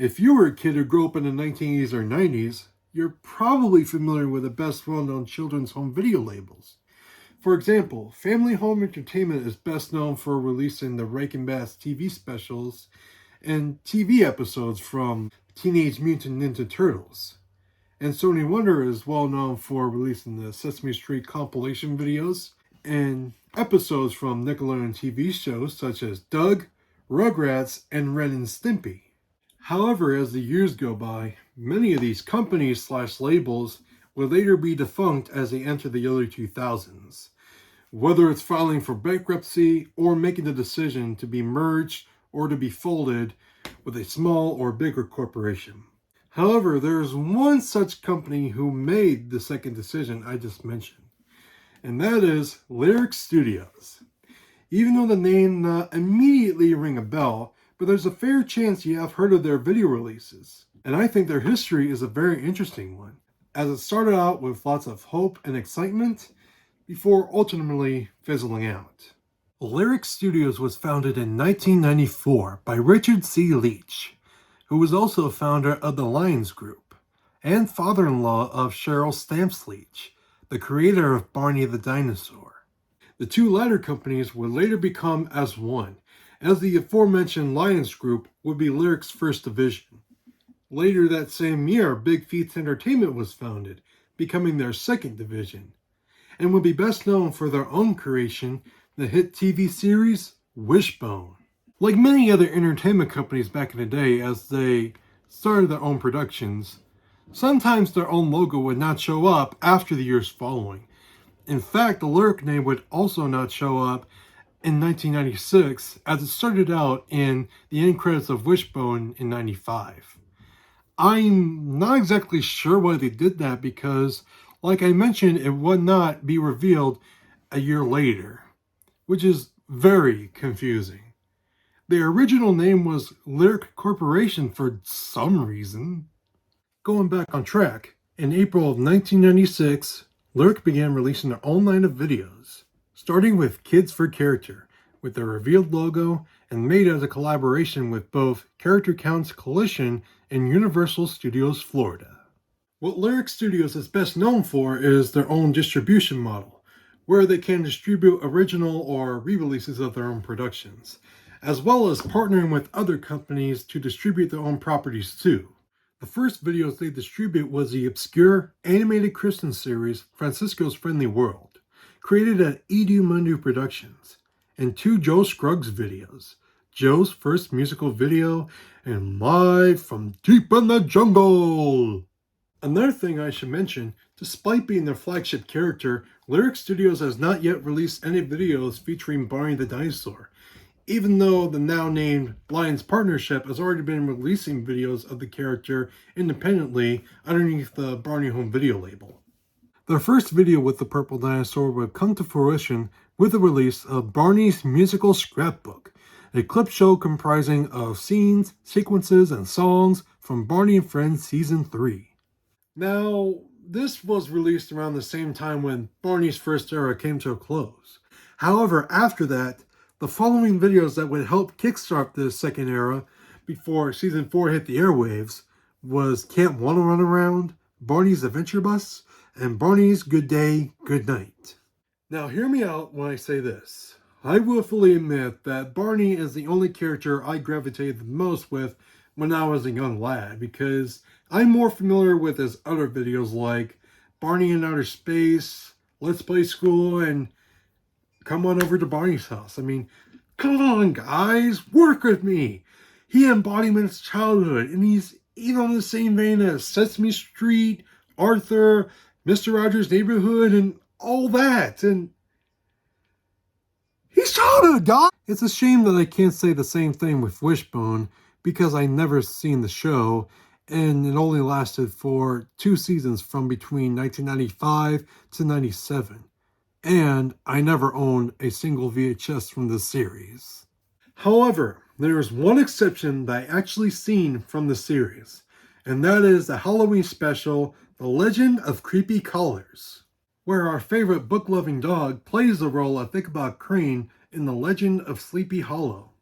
If you were a kid who grew up in the 1980s or 90s, you're probably familiar with the best well-known children's home video labels. For example, Family Home Entertainment is best known for releasing the Rankin Bass TV specials and TV episodes from Teenage Mutant Ninja Turtles. And Sony Wonder is well known for releasing the Sesame Street compilation videos and episodes from Nickelodeon TV shows such as Doug, Rugrats, and Ren and Stimpy. However, as the years go by, many of these companies/labels will later be defunct as they enter the early 2000s, whether it's filing for bankruptcy or making the decision to be merged or to be folded with a small or bigger corporation. However, there is one such company who made the second decision I just mentioned, and that is Lyrick Studios. Even though the name not immediately ring a bell, but there's a fair chance you have heard of their video releases. And I think their history is a very interesting one, as it started out with lots of hope and excitement before ultimately fizzling out. Lyrick Studios was founded in 1994 by Richard C. Leach, who was also a founder of the Lions Group, and father-in-law of Cheryl Stamps Leach, the creator of Barney the Dinosaur. The two latter companies would later become as one, as the aforementioned Lions Group would be Lyrick's first division. Later that same year, Big Feats Entertainment was founded, becoming their second division, and would be best known for their own creation, the hit TV series Wishbone. Like many other entertainment companies back in the day, as they started their own productions, sometimes their own logo would not show up after the years following. In fact, the Lyrick name would also not show up in 1996, as it started out in the end credits of Wishbone in 95. I'm not exactly sure why they did that because, like I mentioned, it would not be revealed a year later, which is very confusing. The original name was Lyrick Corporation for some reason. Going back on track, in April of 1996, Lyrick began releasing their own line of videos, starting with Kids for Character, with their revealed logo and made as a collaboration with both Character Counts Coalition and Universal Studios Florida. What Lyrick Studios is best known for is their own distribution model, where they can distribute original or re-releases of their own productions, as well as partnering with other companies to distribute their own properties too. The first videos they distribute was the obscure animated Christmas series Francisco's Friendly World, created at Edu Mundu Productions, and two Joe Scruggs videos, Joe's first musical video and Live from Deep in the Jungle. Another thing I should mention, despite being their flagship character, Lyrick Studios has not yet released any videos featuring Barney the Dinosaur, even though the now named Lions Partnership has already been releasing videos of the character independently underneath the Barney Home Video label. Their first video with the purple dinosaur would come to fruition with the release of Barney's Musical Scrapbook, a clip show comprising of scenes, sequences, and songs from Barney and Friends Season 3. Now, this was released around the same time when Barney's first era came to a close. However, after that, the following videos that would help kickstart this second era before Season 4 hit the airwaves was Can't Wanna Run Around, Barney's Adventure Bus, and Barney's Good Day, Good Night. Now hear me out when I say this. I will fully admit that Barney is the only character I gravitated the most with when I was a young lad, because I'm more familiar with his other videos like Barney in Outer Space, Let's Play School, and Come On Over to Barney's House. I mean, come on guys, work with me. He embodiments childhood, and he's even on the same vein as Sesame Street, Arthur, Mr. Rogers' Neighborhood, and all that, and he's childhood, guys! It's a shame that I can't say the same thing with Wishbone, because I never seen the show, and it only lasted for 2 seasons from between 1995 to 97. And I never owned a single VHS from this series. However, there is one exception that I actually seen from the series, and that is the Halloween special, The Legend of Creepy Callers, where our favorite book-loving dog plays the role of Ichabod Crane in The Legend of Sleepy Hollow.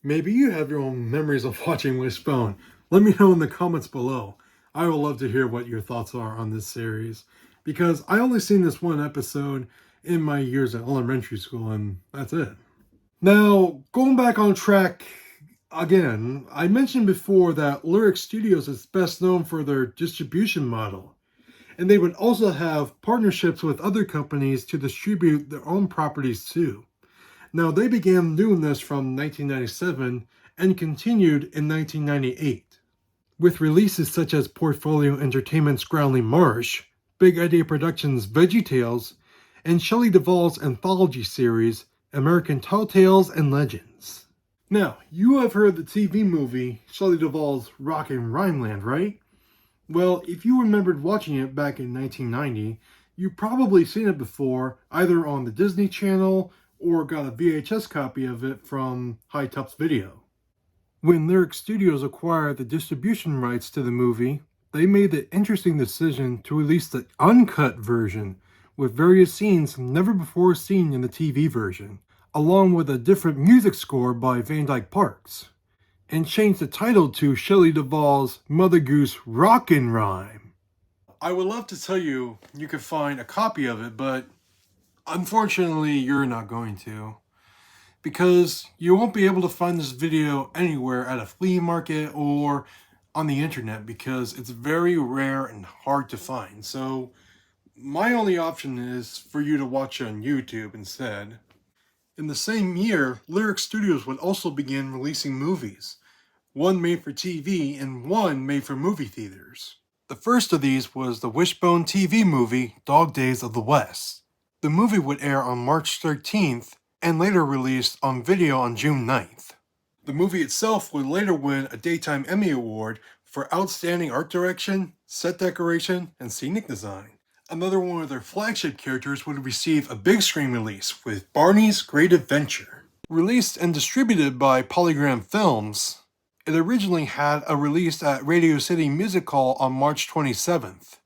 Maybe you have your own memories of watching Wishbone. Let me know in the comments below. I would love to hear what your thoughts are on this series, because I only seen this one episode in my years at elementary school, and that's it. Now, going back on track again, I mentioned before that Lyrick Studios is best known for their distribution model, and they would also have partnerships with other companies to distribute their own properties too. Now, they began doing this from 1997 and continued in 1998, with releases such as Portfolio Entertainment's Groundling Marsh, Big Idea Productions' VeggieTales, and Shelley Duvall's anthology series, American Tall Tales and Legends. Now, you have heard the TV movie Shelley Duvall's Rockin' Rhineland, right? Well, if you remembered watching it back in 1990, you've probably seen it before, either on the Disney Channel or got a VHS copy of it from High Top's Video. When Lyrick Studios acquired the distribution rights to the movie, they made the interesting decision to release the uncut version with various scenes never before seen in the TV version, along with a different music score by Van Dyke Parks, and changed the title to Shelley Duvall's Mother Goose Rockin' Rhyme. I would love to tell you you could find a copy of it, but unfortunately you're not going to, because you won't be able to find this video anywhere at a flea market or on the internet, because it's very rare and hard to find. So my only option is for you to watch it on YouTube instead. In the same year, Lyrick Studios would also begin releasing movies, one made for TV and one made for movie theaters. The first of these was the Wishbone TV movie, Dog Days of the West. The movie would air on March 13th and later released on video on June 9th. The movie itself would later win a Daytime Emmy Award for Outstanding Art Direction, Set Decoration, and Scenic Design. Another one of their flagship characters would receive a big screen release with Barney's Great Adventure. Released and distributed by Polygram Films, it originally had a release at Radio City Music Hall on March 27th.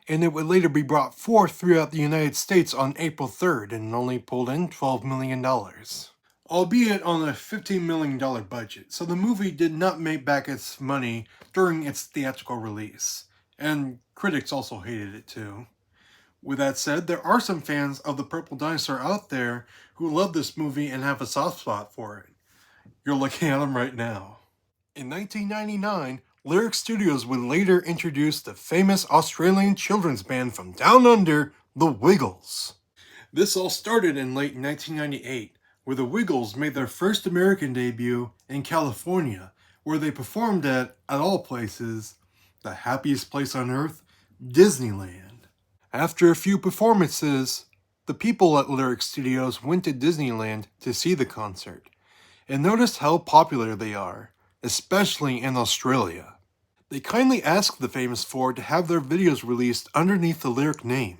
And it would later be brought forth throughout the United States on April 3rd and only pulled in $12 million. Albeit on a $15 million budget, so the movie did not make back its money during its theatrical release, and critics also hated it too. With that said, there are some fans of The Purple Dinosaur out there who love this movie and have a soft spot for it. You're looking at them right now. In 1999, Lyrick Studios would later introduce the famous Australian children's band from Down Under, The Wiggles. This all started in late 1998, where The Wiggles made their first American debut in California, where they performed at all places, the happiest place on earth, Disneyland. After a few performances, the people at Lyrick Studios went to Disneyland to see the concert, and noticed how popular they are, especially in Australia. They kindly asked the famous four to have their videos released underneath the Lyrick name,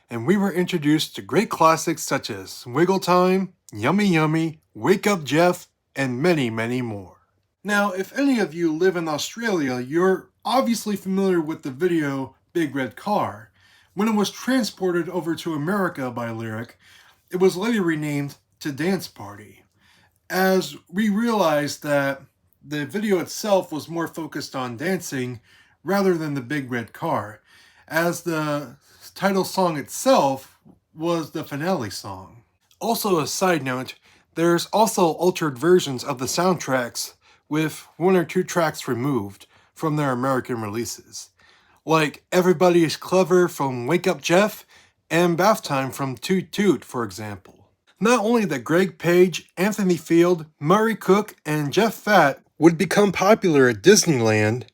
and we were introduced to great classics such as Wiggle Time, Yummy Yummy, Wake Up Jeff, and many, many more. Now, if any of you live in Australia, you're obviously familiar with the video Big Red Car. When it was transported over to America by Lyrick, it was later renamed to Dance Party, as we realized that the video itself was more focused on dancing rather than the Big Red Car, as the title song itself was the finale song. Also, a side note, there's also altered versions of the soundtracks with one or two tracks removed from their American releases, like Everybody is Clever from Wake Up Jeff and Bath Time from Toot Toot, for example. Not only that Greg Page, Anthony Field, Murray Cook, and Jeff Fatt would become popular at Disneyland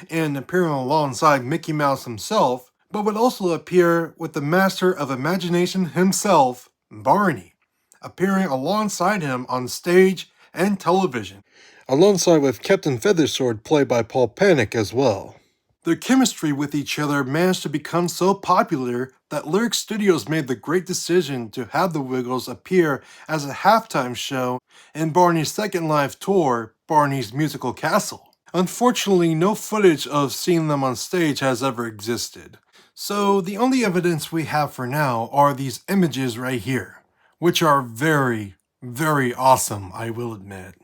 and appear alongside Mickey Mouse himself, but would also appear with the master of imagination himself, Barney, appearing alongside him on stage and television, alongside with Captain Feathersword played by Paul Panic as well. Their chemistry with each other managed to become so popular that Lyrick Studios made the great decision to have the Wiggles appear as a halftime show in Barney's second live tour, Barney's Musical Castle. Unfortunately, no footage of seeing them on stage has ever existed. So the only evidence we have for now are these images right here, which are very, very awesome, I will admit.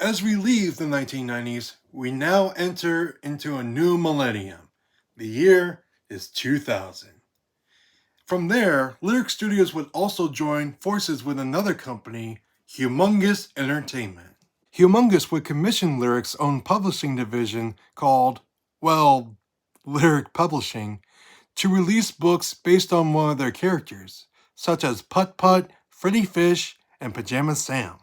As we leave the 1990s, we now enter into a new millennium. The year is 2000. From there, Lyrick Studios would also join forces with another company, Humongous Entertainment. Humongous would commission Lyrick's own publishing division called, well, Lyrick Publishing, to release books based on one of their characters, such as Putt Putt, Freddy Fish, and Pajama Sam.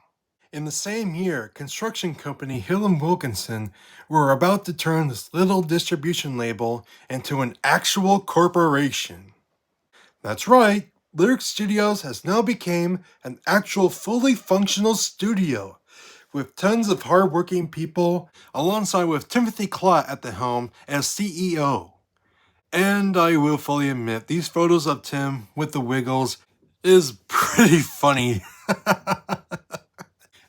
In the same year, construction company Hill & Wilkinson were about to turn this little distribution label into an actual corporation. That's right, Lyrick Studios has now become an actual fully functional studio, with tons of hardworking people, alongside with Timothy Klott at the helm as CEO. And I will fully admit, these photos of Tim with the Wiggles is pretty funny.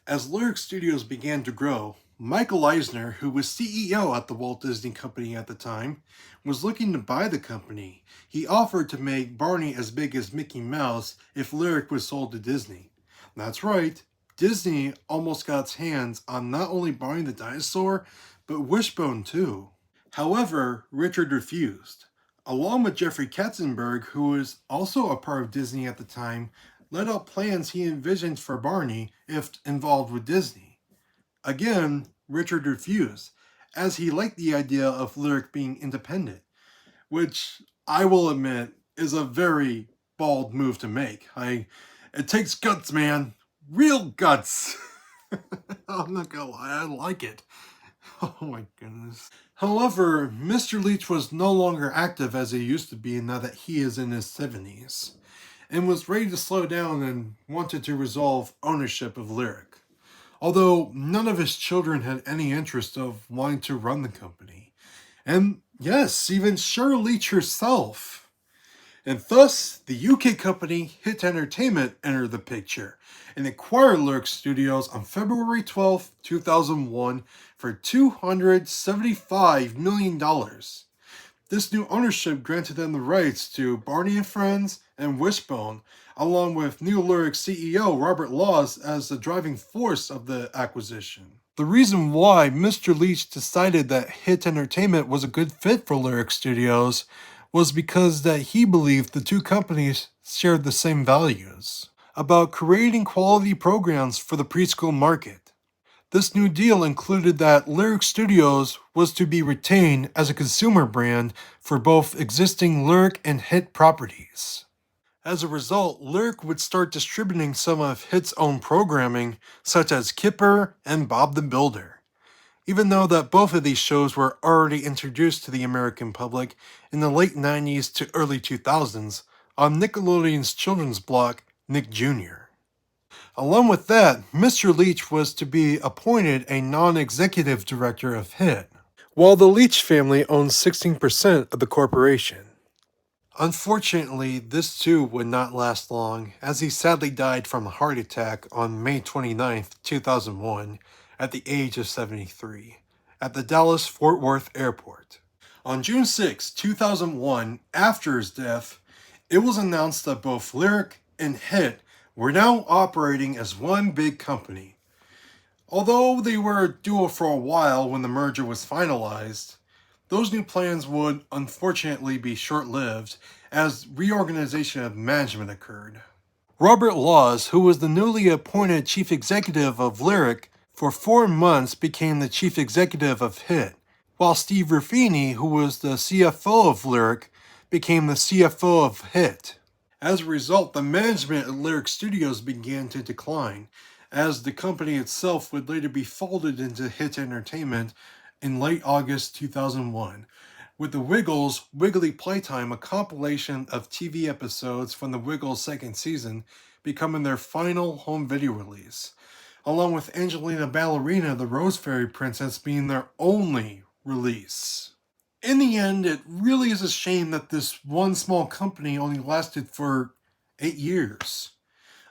As Lyrick Studios began to grow, Michael Eisner, who was CEO at the Walt Disney Company at the time, was looking to buy the company. He offered to make Barney as big as Mickey Mouse if Lyrick was sold to Disney. That's right, Disney almost got its hands on not only Barney the dinosaur, but Wishbone too. However, Richard refused. Along with Jeffrey Katzenberg, who was also a part of Disney at the time, laid out plans he envisioned for Barney if involved with Disney. Again, Richard refused, as he liked the idea of Lyrick being independent, which I will admit is a very bold move to make. It takes guts, man. Real guts. I'm not gonna lie, I like it. Oh my goodness. However, Mr. Leach was no longer active as he used to be now that he is in his 70s, and was ready to slow down and wanted to resolve ownership of Lyrick. Although none of his children had any interest of wanting to run the company. And yes, even Cheryl Leach herself. And thus, the UK company Hit Entertainment entered the picture and acquired Lyrick Studios on February 12, 2001 for $275 million. This new ownership granted them the rights to Barney and Friends and Wishbone, along with new Lyrick CEO Robert Laws as the driving force of the acquisition. The reason why Mr. Leach decided that Hit Entertainment was a good fit for Lyrick Studios was because that he believed the two companies shared the same values about creating quality programs for the preschool market. This new deal included that Lyrick Studios was to be retained as a consumer brand for both existing Lyrick and Hit properties. As a result, Lyrick would start distributing some of Hit's own programming, such as Kipper and Bob the Builder, even though that both of these shows were already introduced to the American public in the late 90s to early 2000s on Nickelodeon's children's block, Nick Jr. Along with that, Mr. Leach was to be appointed a non-executive director of Hit, while the Leach family owned 16% of the corporation. Unfortunately, this too would not last long, as he sadly died from a heart attack on May 29, 2001, at the age of 73, at the Dallas-Fort Worth Airport. On June 6, 2001, after his death, it was announced that both Lyrick and Hit were now operating as one big company. Although they were a duo for a while when the merger was finalized, those new plans would unfortunately be short-lived as reorganization of management occurred. Robert Laws, who was the newly appointed chief executive of Lyrick, for 4 months became the chief executive of Hit, while Steve Ruffini, who was the CFO of Lyrick, became the CFO of Hit. As a result, the management at Lyrick Studios began to decline, as the company itself would later be folded into Hit Entertainment in late August 2001, with The Wiggles' Wiggly Playtime, a compilation of TV episodes from The Wiggles' second season, becoming their final home video release, along with Angelina Ballerina, the Rose Fairy Princess, being their only release. In the end, it really is a shame that this one small company only lasted for 8 years.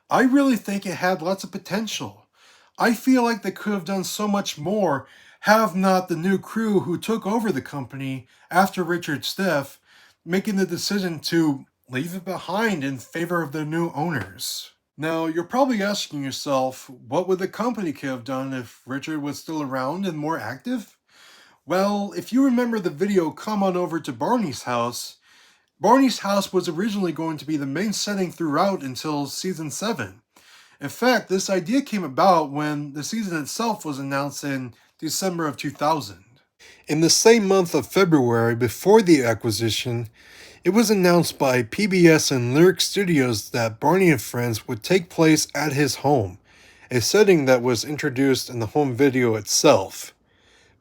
I really think it had lots of potential. I feel like they could have done so much more, have not the new crew who took over the company after Richard's death making the decision to leave it behind in favor of the new owners. Now, you're probably asking yourself, what would the company could have done if Richard was still around and more active? Well, if you remember the video Come On Over to Barney's house was originally going to be the main setting throughout until season 7. In fact, this idea came about when the season itself was announced in December of 2000. In the same month of February before the acquisition, it was announced by PBS and Lyrick Studios that Barney and Friends would take place at his home, a setting that was introduced in the home video itself.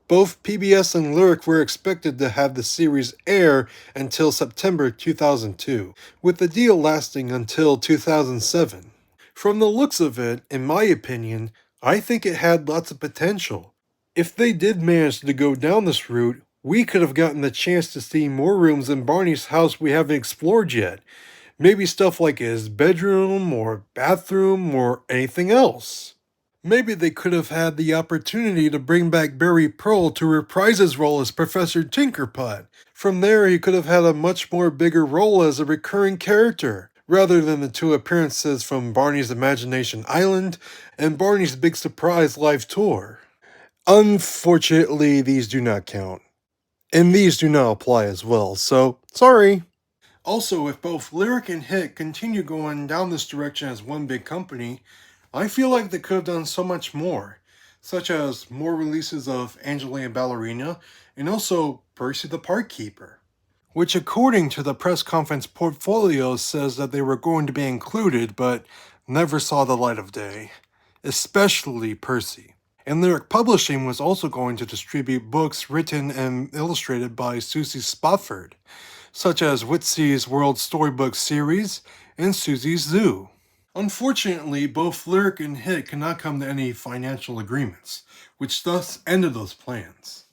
Both PBS and Lyrick were expected to have the series air until September 2002, with the deal lasting until 2007. From the looks of it, in my opinion, I think it had lots of potential. If they did manage to go down this route, we could have gotten the chance to see more rooms in Barney's house we haven't explored yet. Maybe stuff like his bedroom or bathroom or anything else. Maybe they could have had the opportunity to bring back Barry Pearl to reprise his role as Professor Tinkerpot. From there, he could have had a much more bigger role as a recurring character, rather than the 2 appearances from Barney's Imagination Island and Barney's Big Surprise live tour. Unfortunately, these do not count. And these do not apply as well, so sorry. Also, if both Lyric and Hit continue going down this direction as one big company, I feel like they could have done so much more, such as more releases of Angelina Ballerina and also Percy the Park Keeper, which according to the press conference portfolio says that they were going to be included but never saw the light of day, especially Percy. And Lyric Publishing was also going to distribute books written and illustrated by Susie Spofford, such as Witsy's World Storybook Series and Susie's Zoo. Unfortunately, both Lyric and Hit could not come to any financial agreements, which thus ended those plans.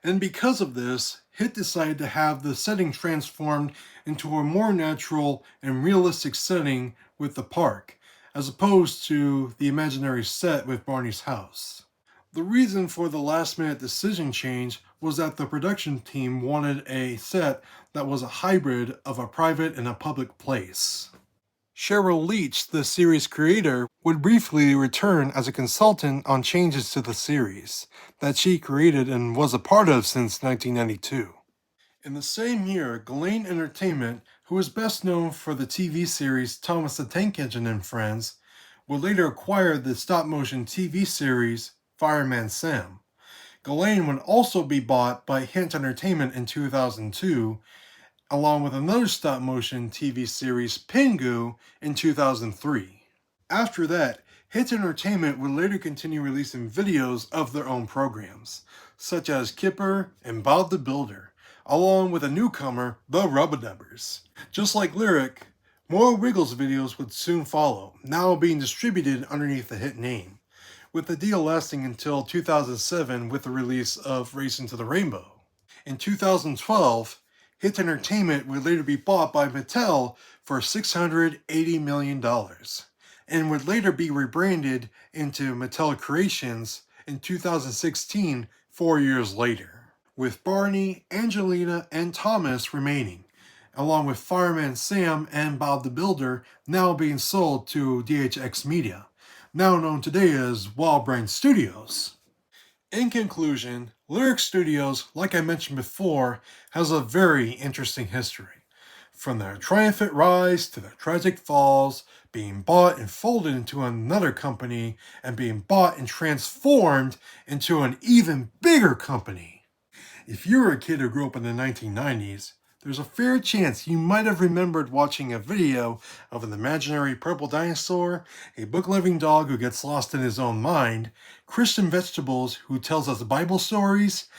And because of this, Hit decided to have the setting transformed into a more natural and realistic setting with the park, as opposed to the imaginary set with Barney's house. The reason for the last-minute decision change was that the production team wanted a set that was a hybrid of a private and a public place. Cheryl Leach, the series creator, would briefly return as a consultant on changes to the series that she created and was a part of since 1992. In the same year, Ghislaine Entertainment, who is best known for the TV series Thomas the Tank Engine and Friends, would later acquire the stop-motion TV series Fireman Sam. Ghislaine would also be bought by Hint Entertainment in 2002, along with another stop-motion TV series Pingu in 2003. After that, Hit Entertainment would later continue releasing videos of their own programs, such as Kipper and Bob the Builder, along with a newcomer, the Rubbadubbers. Just like Lyric, more Wiggles videos would soon follow, now being distributed underneath the Hit name, with the deal lasting until 2007 with the release of Racing to the Rainbow. In 2012, Hit Entertainment would later be bought by Mattel for $680 million, and would later be rebranded into Mattel Creations in 2016, 4 years later, with Barney, Angelina, and Thomas remaining, along with Fireman Sam and Bob the Builder now being sold to DHX Media, now known today as Wild Brain Studios. In conclusion, Lyrick Studios, like I mentioned before, has a very interesting history. From their triumphant rise to their tragic falls, being bought and folded into another company, and being bought and transformed into an even bigger company. If you're a kid who grew up in the 1990s, there's a fair chance you might have remembered watching a video of an imaginary purple dinosaur, a book-loving dog who gets lost in his own mind, Christian vegetables who tells us Bible stories,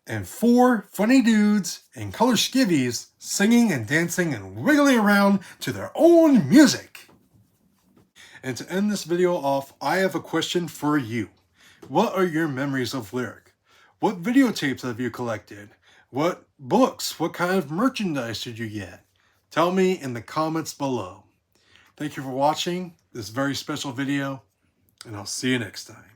and 4 funny dudes in color skivvies singing and dancing and wiggling around to their own music. And to end this video off, I have a question for you. What are your memories of Lyrick? What videotapes have you collected? What books, what kind of merchandise did you get? Tell me in the comments below. Thank you for watching this very special video, and I'll see you next time.